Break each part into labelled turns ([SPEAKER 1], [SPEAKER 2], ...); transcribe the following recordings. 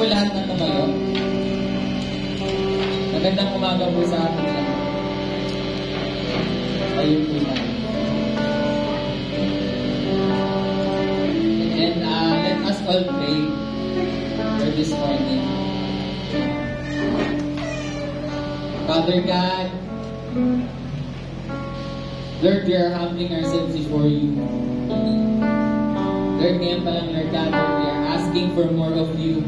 [SPEAKER 1] lahat na tumayo. Magandang umaga po sa atin lahat. Ayun po na. And let us all pray for this morning. Father God, Lord, we are humbling ourselves before you. Lord, ngayon pa lang, Lord God, we are asking for more of you.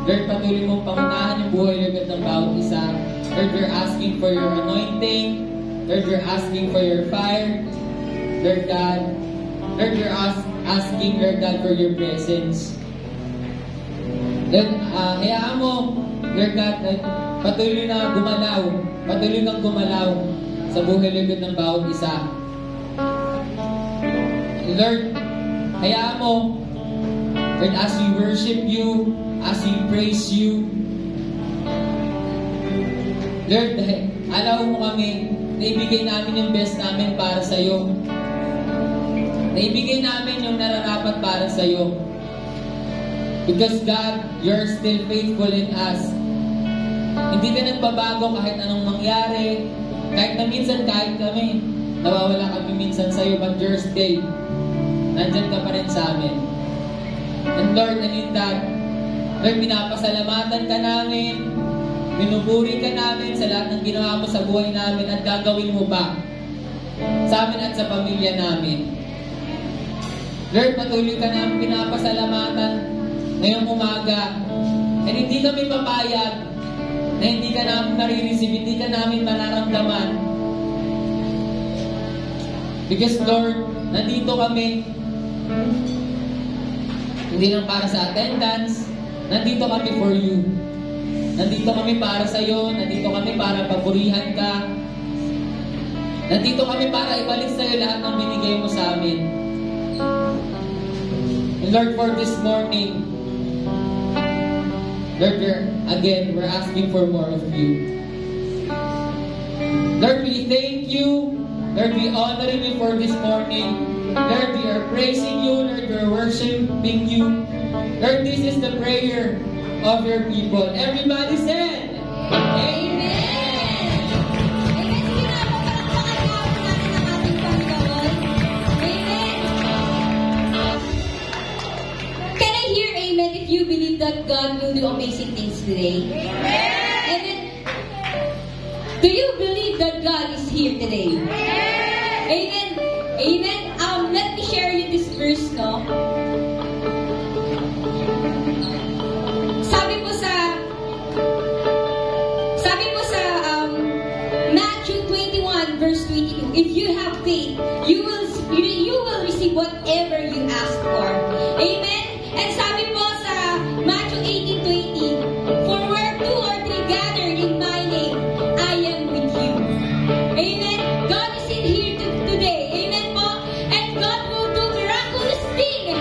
[SPEAKER 1] Lord, patuloy mong pangunahan yung buhay, Lord, ng bawat isa. Lord, we're asking for your anointing. Lord, we're asking for your fire. Lord God, Lord, we're asking, Lord God, for your presence. Lord, hayaan mo, Lord God, patuloy na gumalaw. Patuloy kang gumalaw sa buhay, Lord, ng bawat isa. Lord, hayaan mo, Lord, as we worship you, as we praise you, Lord, alaw mo kami na ibigay namin yung best namin para sa iyo. Na ibigay namin yung nararapat para sa iyo. Because God, you're still faithful in us. Hindi ka nagbabago kahit anong mangyari. Kahit na minsan, kahit kami, nawawala kami minsan sa iyo, but you're still. Nandyan ka pa rin sa amin. And Lord, and in that, Lord, pinapasalamatan ka namin, pinupuri ka namin sa lahat ng ginawa mo sa buhay namin at gagawin mo pa sa amin at sa pamilya namin. Lord, patuloy ka namin pinapasalamatan ngayong umaga. And hindi kami papayag na hindi ka namin marireceive, hindi ka namin mararamdaman. Because Lord, nandito kami hindi lang para sa attendance, nandito kami for you. Nandito kami para sa iyo, nandito kami para papurihan ka. Nandito kami para ibalik sa iyo lahat ng binigay mo sa amin. And Lord, for this morning, Lord, we're asking for more of you. Lord, we thank you. Lord, we honor you for this morning. Lord, we are praising you. Lord, we are worshiping you. Lord, this is the prayer of your people. Everybody said, Amen.
[SPEAKER 2] Can I hear amen if you believe that God will do amazing things today? Amen. Do you believe that God is here today? Amen. Amen. Let me share you this verse, no? Sabi po sa Matthew 21 verse 22, if you have faith, you will receive whatever you ask for. Amen. And sabi po sa Matthew 18:20, for where two or three gathered in my name, I am with you. Amen. God is in here today. Amen po. And God will do miraculous things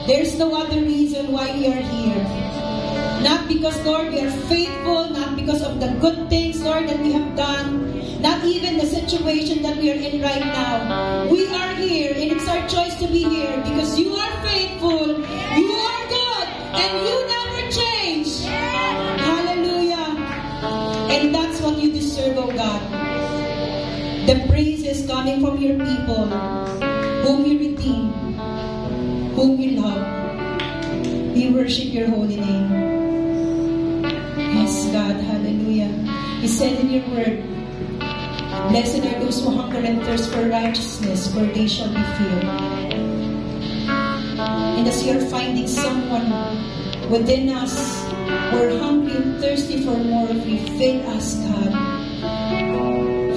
[SPEAKER 3] There's no other reason why we are here. Not because, Lord, we are faithful, not because of the good things, Lord, that we have done, not even the situation that we are in right now. We are here, and it's our choice to be here because you are faithful, you are good, and you never change. Hallelujah. And that's what you deserve, oh God. The praise is coming from your people, whom you redeem, whom you love. We worship your holy name. Yes, God, hallelujah. You said in your word, blessed are those who hunger and thirst for righteousness, for they shall be filled. And as you're finding someone within us, we're hungry and thirsty for more of you. Fill us, God.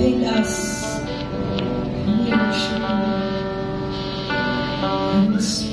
[SPEAKER 3] Fill us. And we worship you. In the Spirit.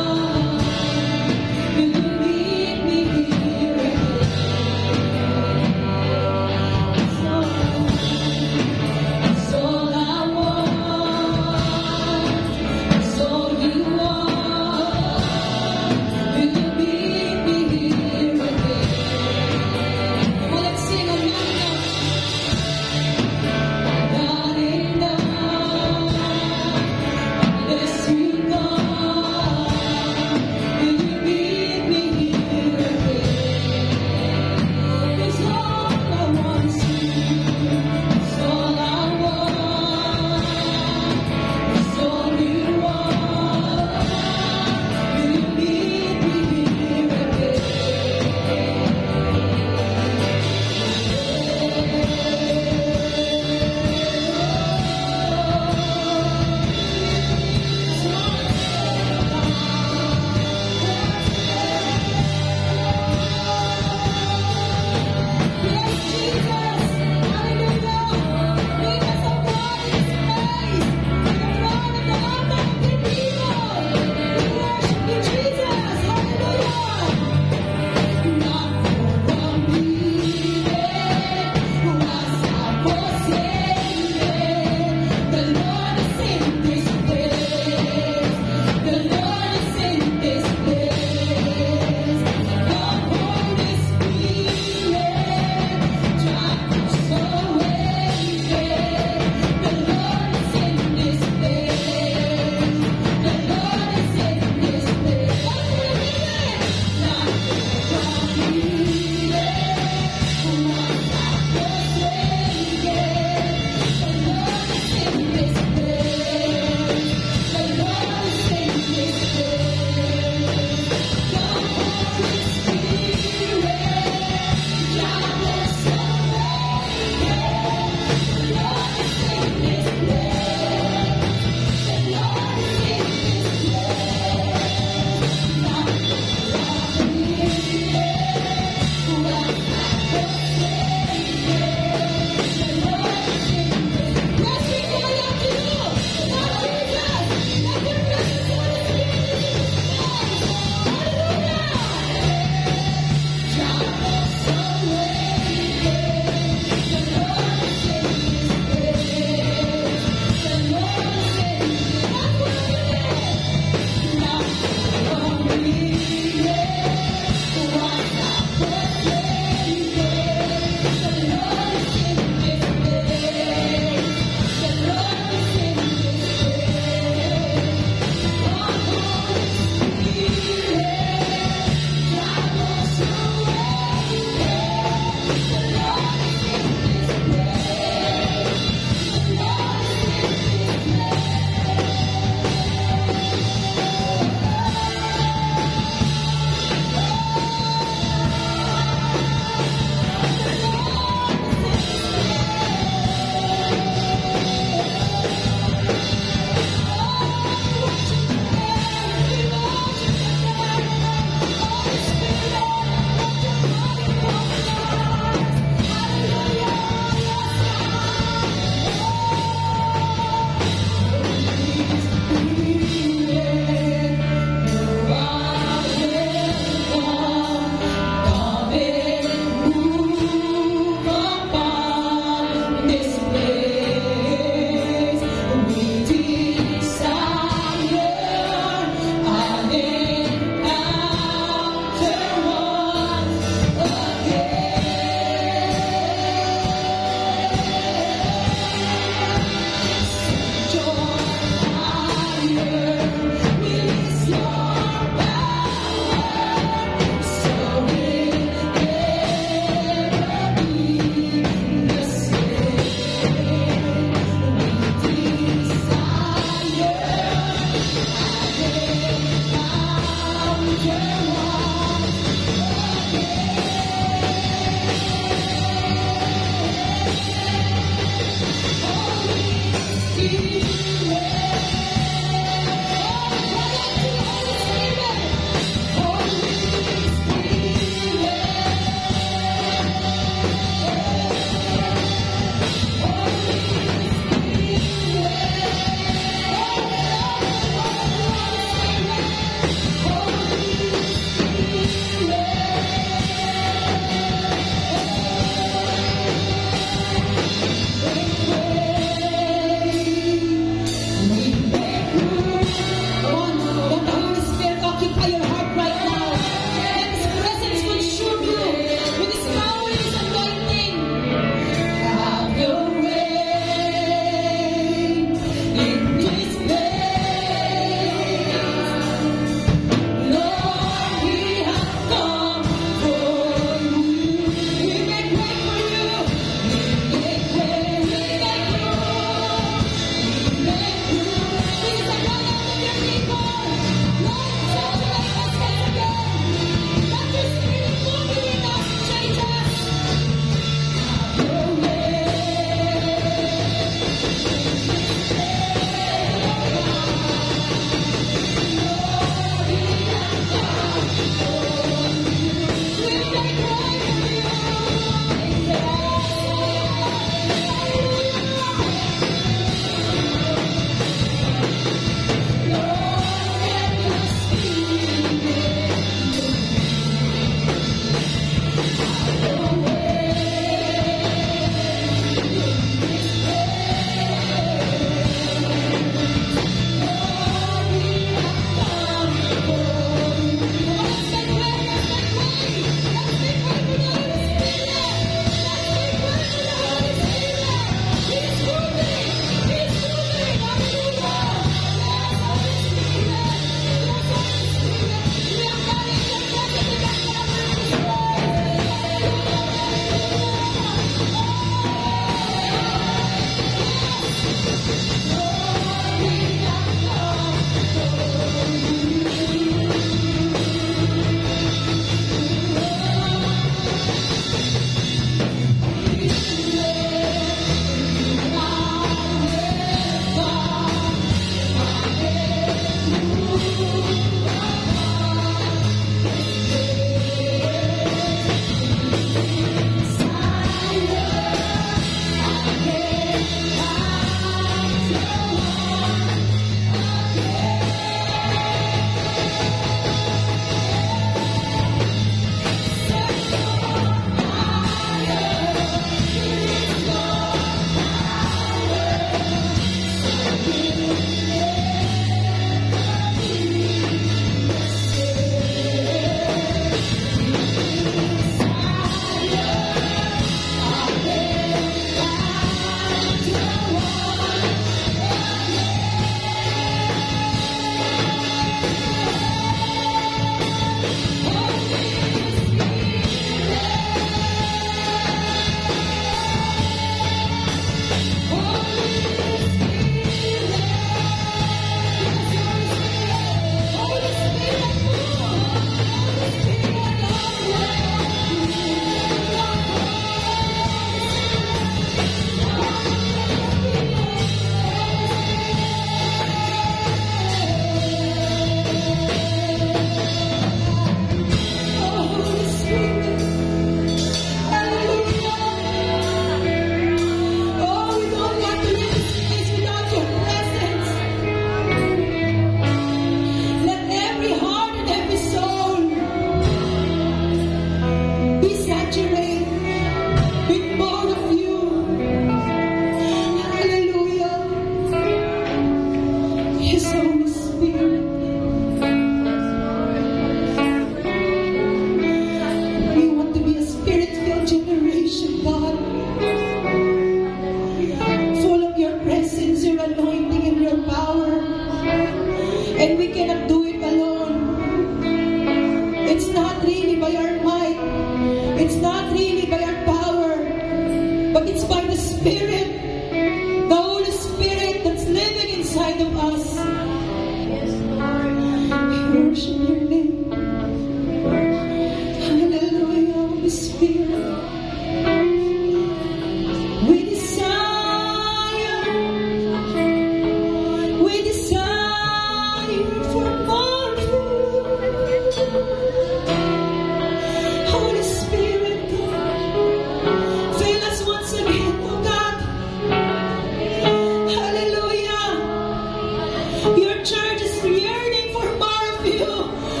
[SPEAKER 3] Your church is yearning for more of you.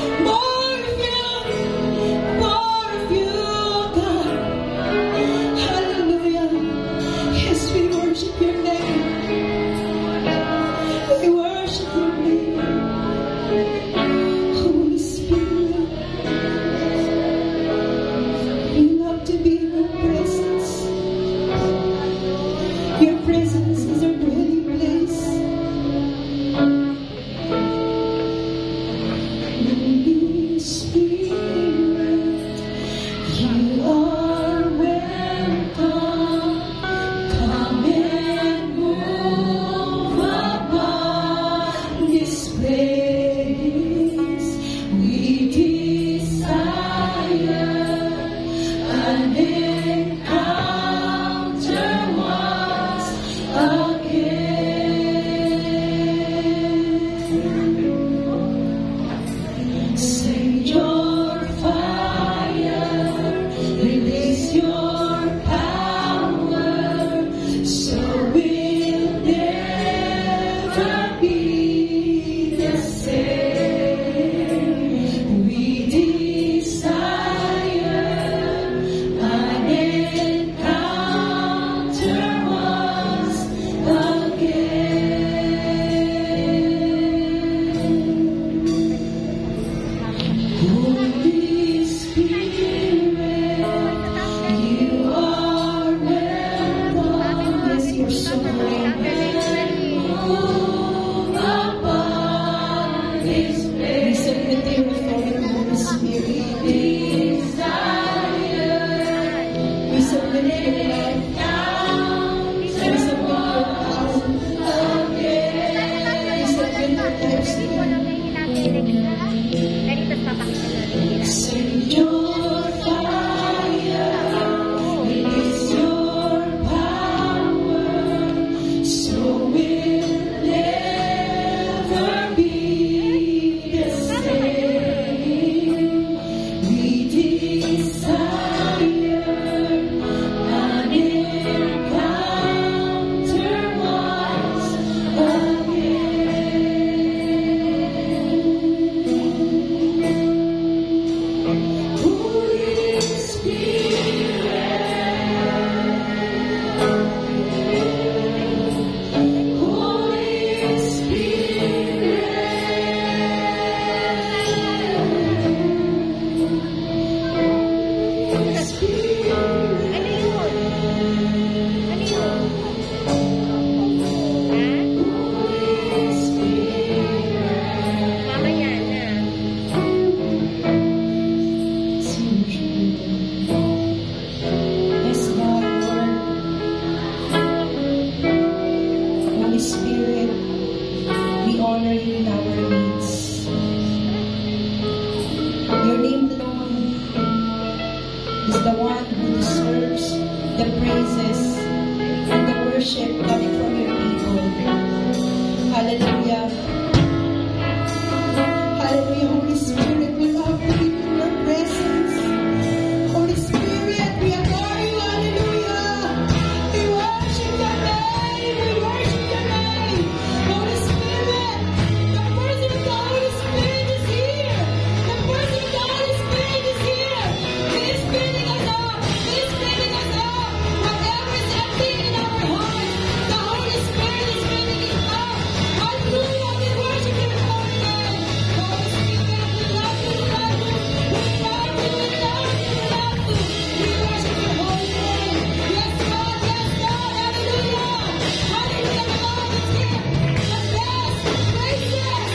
[SPEAKER 3] Spirit, we honor you in our midst. Your name alone is the one who deserves the praises and the worship coming from your people. Hallelujah. Hallelujah, Holy Spirit, we love to be in your presence. Holy Spirit, we adore you. Hallelujah. We worship your name. We worship your name. Holy Spirit, the person of the Holy Spirit is here. The person of the Holy Spirit is here. He is filling us up. He is filling us up. Whatever is empty in our hearts, the Holy Spirit is filling it up. Hallelujah. We worship your holy name. Holy Spirit, we love you. We love you. We love you. We love you. We love you. We worship your holy name. Yes, God. Yes, God. Hallelujah. Hallelujah. The Lord is here. The best praises,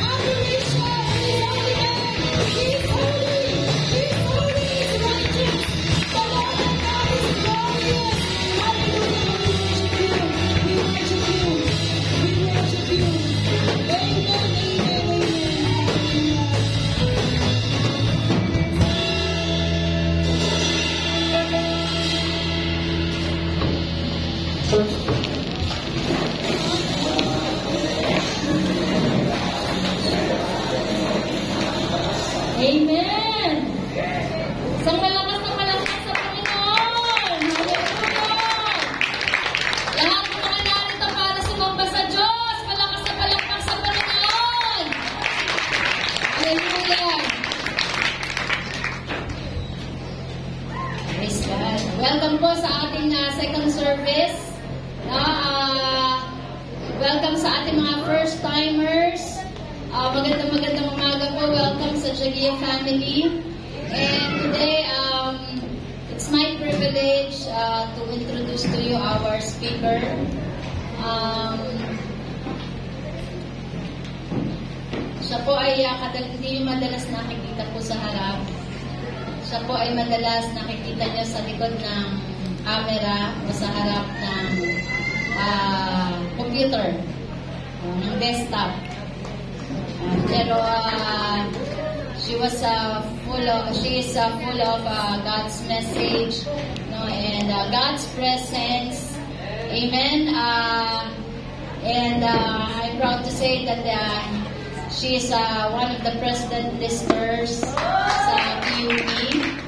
[SPEAKER 3] adoration in his holy name. He is holy. He is holy. He is righteous. The Lord our God is glorious. Hallelujah. We worship you. We worship you. We worship you. Amen. Amen. Hallelujah.
[SPEAKER 2] Amen! Isang malakas na palakpak sa Panginoon! Hallelujah! Lahat ng mga narito para sumamba sa Diyos, malakas na palakpak sa Panginoon! Hallelujah! Praise God! Welcome po sa ating second service. Welcome sa ating mga first-timers. Magandang umaga po. Welcome sa Jagia family. And today, it's my privilege to introduce to you our speaker. Siya po ay hindi madalas nakikita po sa harap. Siya po ay madalas nakikita niyo sa likod ng camera o sa harap ng computer, ng desktop. Pero she is full of God's message, and God's presence. Amen. And I'm proud to say that she is one of the president listers sa PUP.